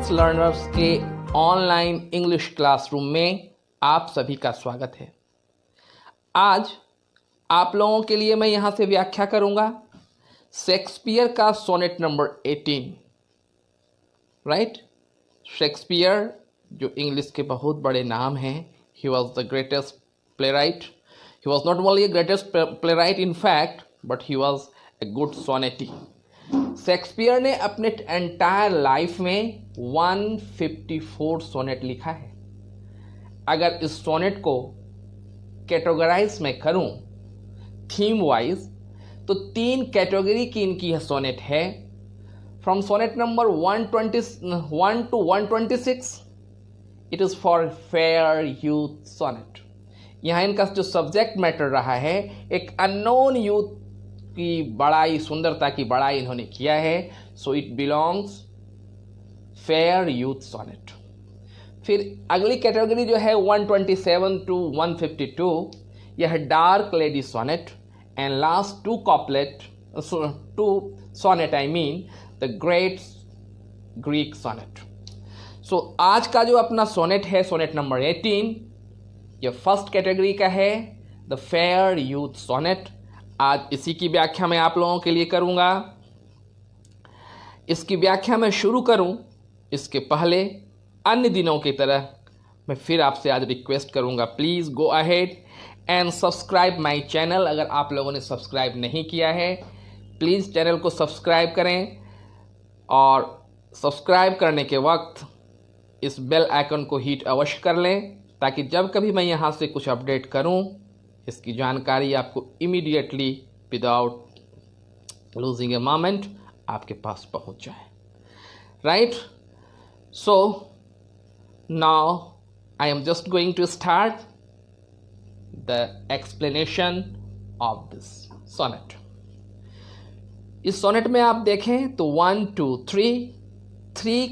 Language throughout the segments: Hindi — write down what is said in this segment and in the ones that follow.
एडवांस लर्नर्स के ऑनलाइन इंग्लिश क्लासरूम में आप सभी का स्वागत है। आज आप लोगों के लिए मैं यहाँ से व्याख्या करूँगा शेक्सपियर का सोनेट नंबर 18। राइट, शेक्सपियर जो इंग्लिश के बहुत बड़े नाम हैं, he was the greatest playwright. He was not only a greatest playwright in fact, but he was a good sonnetti। Shakespeare ने अपने एंटायर लाइफ में 154 सोनेट लिखा है। अगर इस सोनेट को कैटेगराइज में करूं थीम वाइज तो 3 कैटेगरी की इनकी यह सोनेट है। From sonnet number 121 to 126 it is for fair youth sonnet. यहाँ इनका जो सब्जेक्ट मैटर रहा है, एक अननोन यूथ की बड़ाई, सुंदरता की बड़ाई इन्होंने किया है। So it belongs fair youth sonnet. फिर अगली कैटेगरी जो है 127 to 152, यह dark lady sonnet. And last 2 couplet, 2 sonnet I mean the great Greek sonnet. So आज का जो अपना सोनेट है, सोनेट नंबर 18, यह फर्स्ट कैटेगरी का है, द फेयर यूथ सोनेट। आज इसी की व्याख्या मैं आप लोगों के लिए करूंगा। इसकी व्याख्या मैं शुरू करूं इसके पहले अन्य दिनों की तरह मैं फिर आपसे आज रिक्वेस्ट करूंगा, please go ahead and subscribe my channel. अगर आप लोगों ने सब्सक्राइब नहीं किया है, प्लीज़ चैनल को सब्सक्राइब करें और सब्सक्राइब करने के वक्त इस बेल आइकन को हिट अवश्य कर लें, ताकि जब कभी मैं यहाँ से कुछ अपडेट करूँ, इसकी जानकारी आपको immediately without losing a moment आपके पास पहुंच जाए। Right, so now I am just going to start the explanation of this sonnet. इस सोनेट में आप देखें तो 1 2 3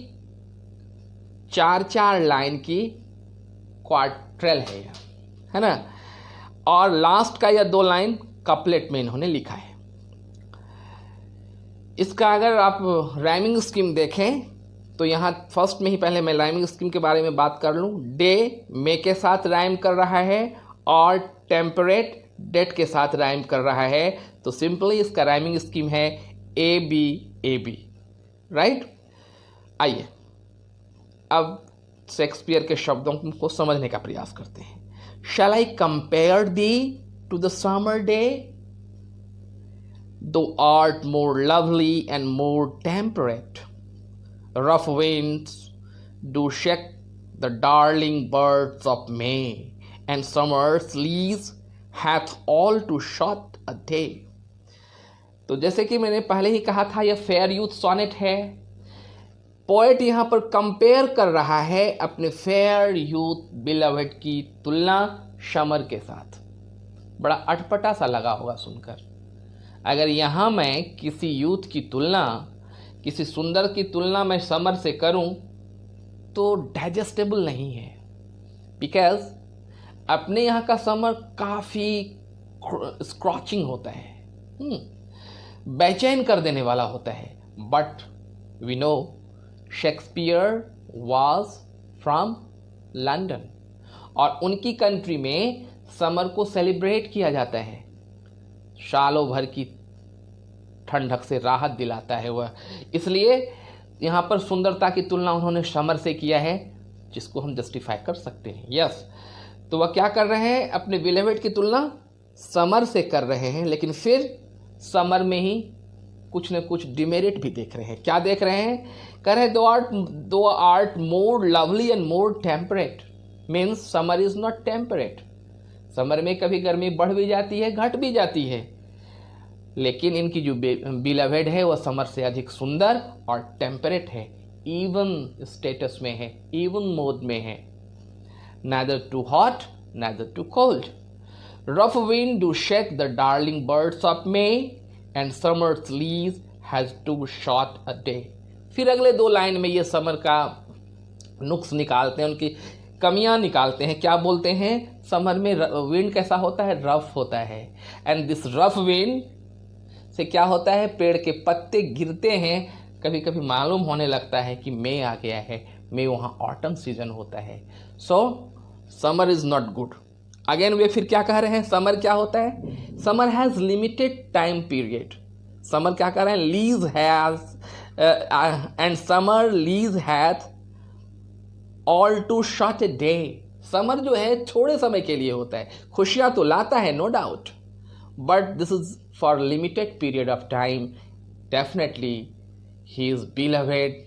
4 लाइन की क्वार्ट्रेल है ना, और लास्ट का यह 2 लाइन कपलेट में इन्होंने लिखा है। इसका अगर आप राइमिंग स्कीम देखें तो यहाँ फर्स्ट में ही पहले मैं राइमिंग स्कीम के बारे में बात कर लूँ। डे मे के साथ राइम कर रहा है और टेम्परेट डेट के साथ राइम कर रहा है, तो सिंपली इसका राइमिंग स्कीम है ए बी। राइट, आइए अब शेक्सपियर के शब्दों को समझने का प्रयास करते हैं। Shall I compare thee to the summer day? Thou art more lovely and more temperate. Rough winds do shake the darling birds of May, and summer's lease hath all too short a day. तो जैसे कि मैंने पहले ही कहा था, यह फेयर यूथ सोनेट है। पोएट यहाँ पर कंपेयर कर रहा है अपने फेयर यूथ बिलवेड की तुलना समर के साथ। बड़ा अटपटा सा लगा होगा सुनकर। अगर यहाँ मैं किसी यूथ की तुलना, किसी सुंदर की तुलना मैं समर से करूं तो डाइजेस्टेबल नहीं है, बिकॉज अपने यहाँ का समर काफ़ी स्क्रॉचिंग होता है, बेचैन कर देने वाला होता है। But we know Shakespeare was from London, और उनकी कंट्री में समर को सेलिब्रेट किया जाता है, सालों भर की ठंडक से राहत दिलाता है वह। इसलिए यहाँ पर सुंदरता की तुलना उन्होंने समर से किया है, जिसको हम जस्टिफाई कर सकते हैं। यस, तो वह क्या कर रहे हैं, अपने बिलेवेड की तुलना समर से कर रहे हैं, लेकिन फिर समर में ही कुछ न कुछ डिमेरिट भी देख रहे हैं। क्या देख रहे हैं, कह रहे दो art more lovely and more temperate. Means summer is not temperate. Summer में कभी गर्मी बढ़ भी जाती है, घट भी जाती है, लेकिन इनकी जो बिलवेड है वह समर से अधिक सुंदर और टेम्परेट है, इवन स्टेटस में है, इवन मोड में है। neither too hot neither too cold. Rough wind do shake the darling birds of May, and summer's lease has too short a day. फिर अगले 2 लाइन में ये समर का नुक्स निकालते हैं, उनकी कमियां निकालते हैं। क्या बोलते हैं, समर में विंड कैसा होता है, रफ होता है। एंड दिस रफ विंड से क्या होता है, पेड़ के पत्ते गिरते हैं, कभी कभी मालूम होने लगता है कि मई आ गया है, मई वहाँ ऑटम सीजन होता है। So summer is not good. Again वे फिर क्या कह रहे हैं, समर क्या होता है, summer has limited time period. Summer क्या कह रहे हैं, lease has and summer lease hath all too short a day. Summer जो है थोड़े समय के लिए होता है, खुशियां तो लाता है no doubt, but this is for limited period of time. Definitely he is beloved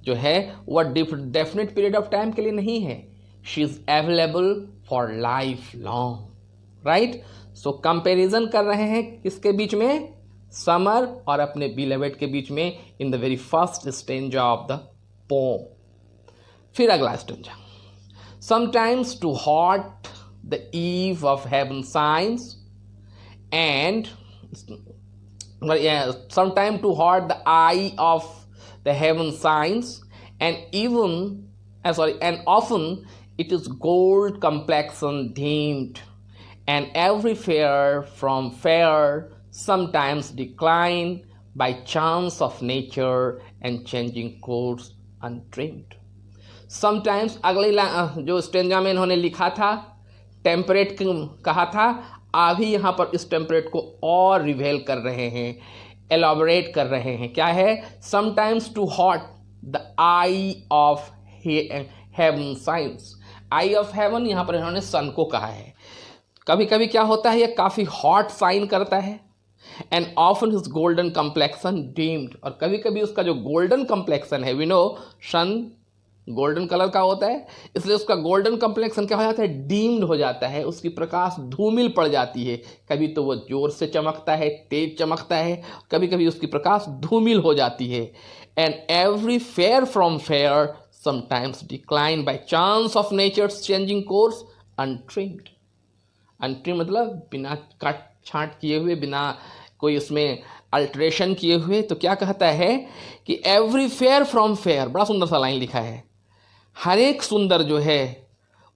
जो है वह डेफिनेट पीरियड ऑफ टाइम के लिए नहीं है, she is available for life long, right. So comparison कर रहे हैं किसके बीच में, समर और अपने बिलवेड के बीच में, in the very first stanza of the poem. फिर अगला stanza, sometimes too hot the eye of heaven shines and sometime to hot the eye of the heaven signs, and and often it is gold complexion deemed, and every fair from fair sometimes decline by chance of nature and changing course untrimmed. Sometimes अगले जो स्टेंजा में इन्होंने लिखा था टेम्परेट कहा था, अभी यहाँ पर इस टेम्परेट को और रिवेल कर रहे हैं, एलॉबरेट कर रहे हैं। क्या है, sometimes too hot the eye of heaven shines. Eye of heaven यहाँ पर इन्होंने सन को कहा है। कभी कभी क्या होता है, ये काफ़ी हॉट साइन करता है, and often his golden complexion dimmed, और कभी कभी उसका जो गोल्डन कम्प्लेक्सन है, we know sun golden colour का होता है, इसलिए उसका गोल्डन कम्प्लेक्सन क्या हो जाता है, डीम्ड हो जाता है, उसकी प्रकाश धूमिल पड़ जाती है। कभी तो वो जोर से चमकता है, तेज चमकता है, कभी कभी उसकी प्रकाश धूमिल हो जाती है। And every fair from fair sometimes decline by chance of nature's changing course untrimmed. Untrim मतलब बिना काट छांट किए हुए, बिना कोई उसमें अल्ट्रेशन किए हुए। तो क्या कहता है कि एवरी फेयर फ्रॉम फेयर, बड़ा सुंदर सा लाइन लिखा है, हर एक सुंदर जो है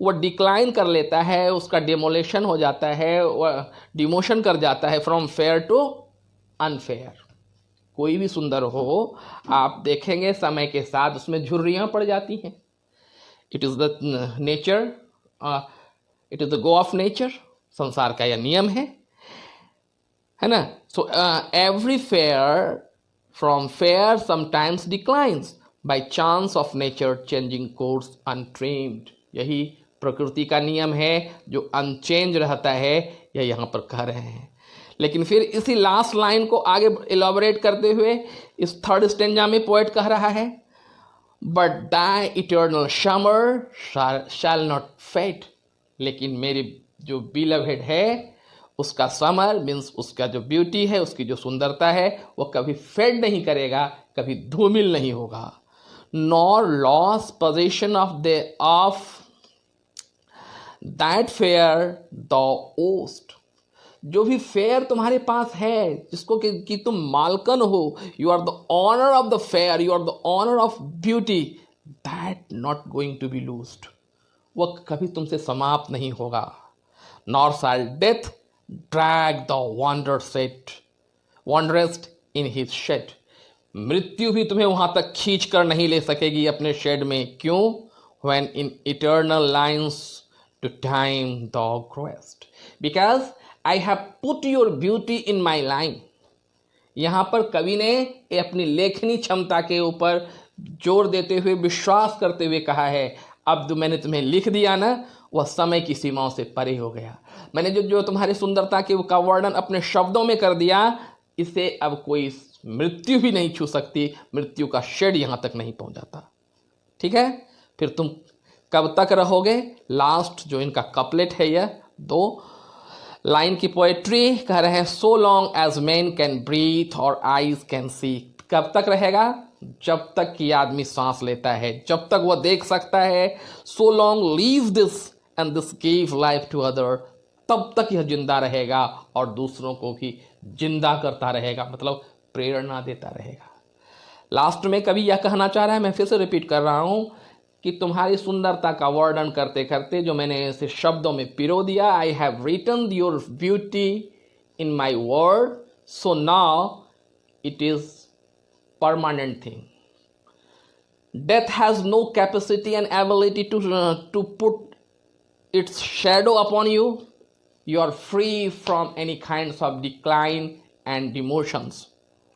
वो डिक्लाइन कर लेता है, उसका डिमोलेशन हो जाता है, वह डिमोशन कर जाता है, फ्रॉम फेयर टू अनफेयर। कोई भी सुंदर हो, आप देखेंगे समय के साथ उसमें झुर्रियाँ पड़ जाती हैं। It is the nature, it is the go of nature, संसार का यह नियम है ना। So every fair from fair sometimes declines by chance of nature changing course untrimmed. यही प्रकृति का नियम है जो अनचेंज रहता है, यह यहाँ पर कह रहे हैं। लेकिन फिर इसी लास्ट लाइन को आगे इलॉबरेट करते हुए इस थर्ड स्टेंजा में पोएट कह रहा है, but thy eternal summer shall not fade. लेकिन मेरी जो बिलवेड है उसका समर मीन्स उसका जो ब्यूटी है, उसकी जो सुंदरता है, वो कभी फेड नहीं करेगा, कभी धूमिल नहीं होगा। Nor lose possession of that fair the owest. जो भी फेयर तुम्हारे पास है, जिसको कि तुम मालकन हो, you are the honour of the fair, you are the honour of beauty, that not going to be loosed. वह कभी तुमसे समाप्त नहीं होगा। Nor shall death drag the wanderest in his shade. मृत्यु भी तुम्हें वहां तक खींच कर नहीं ले सकेगी अपने शेड में। क्यों? When in eternal lines to time the growest, because I have put your beauty in my line. यहाँ पर कवि ने अपनी लेखनी क्षमता के ऊपर जोर देते हुए, विश्वास करते हुए कहा है, अब जो मैंने तुम्हें लिख दिया ना, वह समय की सीमाओं से परे हो गया। मैंने जो तुम्हारी सुंदरता के का वर्णन अपने शब्दों में कर दिया, इसे अब कोई मृत्यु भी नहीं छू सकती, मृत्यु का शेड यहाँ तक नहीं पहुँच जाता। ठीक है, फिर तुम कब तक रहोगे? लास्ट जो इनका कपलेट है, यह 2 लाइन की पोएट्री कह रहे हैं, so long as man can breathe और आईज कैन सी। कब तक रहेगा? जब तक कि आदमी सांस लेता है, जब तक वह देख सकता है। So long live this and this give life to other, तब तक यह जिंदा रहेगा और दूसरों को भी जिंदा करता रहेगा, मतलब प्रेरणा देता रहेगा। लास्ट में कवि यह कहना चाह रहा है, मैं फिर से रिपीट कर रहा हूं, कि तुम्हारी सुंदरता का वर्णन करते करते जो मैंने इसे शब्दों में पिरो दिया, I have written your beauty in my word, so now it is permanent thing. Death has no capacity and ability to put its shadow upon you. You are free from any kinds of decline and demotions,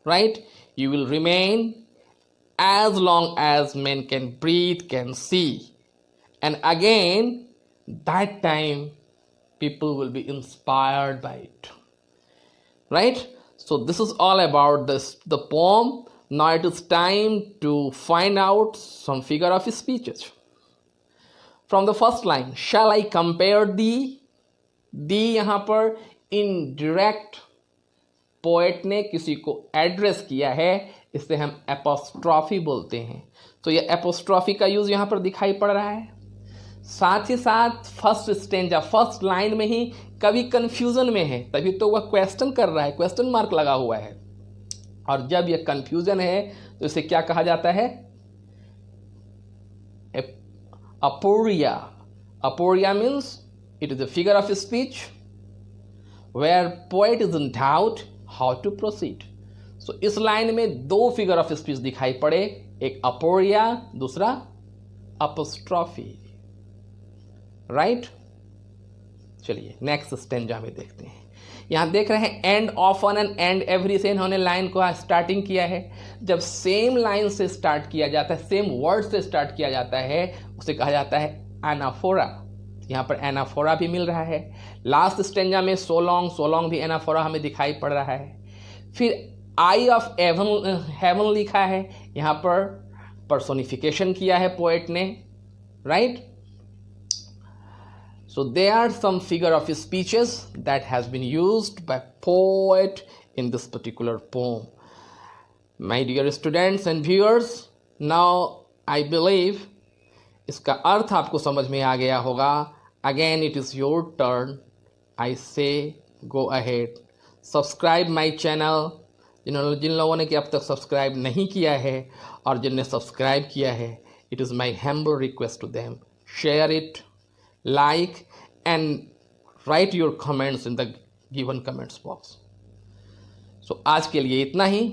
right? You will remain as long as men can breathe, can see. And again, that time people will be inspired by it, right? So this is all about the poem. Now it is time to find out some figure of speeches. From the first line, shall I compare thee? दी यहाँ पर इनडायरेक्ट पोएट ने किसी को एड्रेस किया है, इसे हम एपोस्ट्रॉफी बोलते हैं। तो ये एपोस्ट्रॉफी का यूज यहाँ पर दिखाई पड़ रहा है। साथ ही साथ फर्स्ट स्टेंजा, फर्स्ट लाइन में ही कभी कंफ्यूजन में है, तभी तो वह क्वेश्चन कर रहा है, क्वेश्चन मार्क लगा हुआ है। और जब यह कंफ्यूजन है तो इसे क्या कहा जाता है? Aporia. Aporia means it is a figure of speech where poet is in doubt how to proceed. So इस लाइन में दो फिगर ऑफ स्पीच दिखाई पड़े, एक अपोरिया, दूसरा अपोस्ट्रॉफी, राइट? चलिए नेक्स्ट स्टेंजा में देखते हैं। यहां देख रहे हैं and often and and every से इन्होंने लाइन को स्टार्टिंग किया है। जब सेम लाइन से स्टार्ट किया जाता है, सेम वर्ड से स्टार्ट किया जाता है, उसे कहा जाता है एनाफोरा। यहाँ पर एनाफोरा भी मिल रहा है। लास्ट स्टेंजा में सो लॉन्ग भी एनाफोरा हमें दिखाई पड़ रहा है। फिर आई ऑफ हेवन लिखा है, यहाँ पर पर्सोनिफिकेशन किया है पोएट ने, right? So they are some figure of speeches that has been used by poet in this particular poem. My dear students and viewers, now I believe इसका अर्थ आपको समझ में आ गया होगा। Again it is your turn. I say go ahead, subscribe my channel. जिन लोगों ने कि अब तक सब्सक्राइब नहीं किया है और जिनने सब्सक्राइब किया है, it is my humble request to them, share it, like and write your comments in the given comments box. So आज के लिए इतना ही।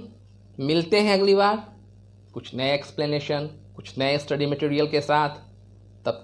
मिलते हैं अगली बार कुछ नए एक्सप्लेनेशन, कुछ नए स्टडी मटेरियल के साथ। तब तक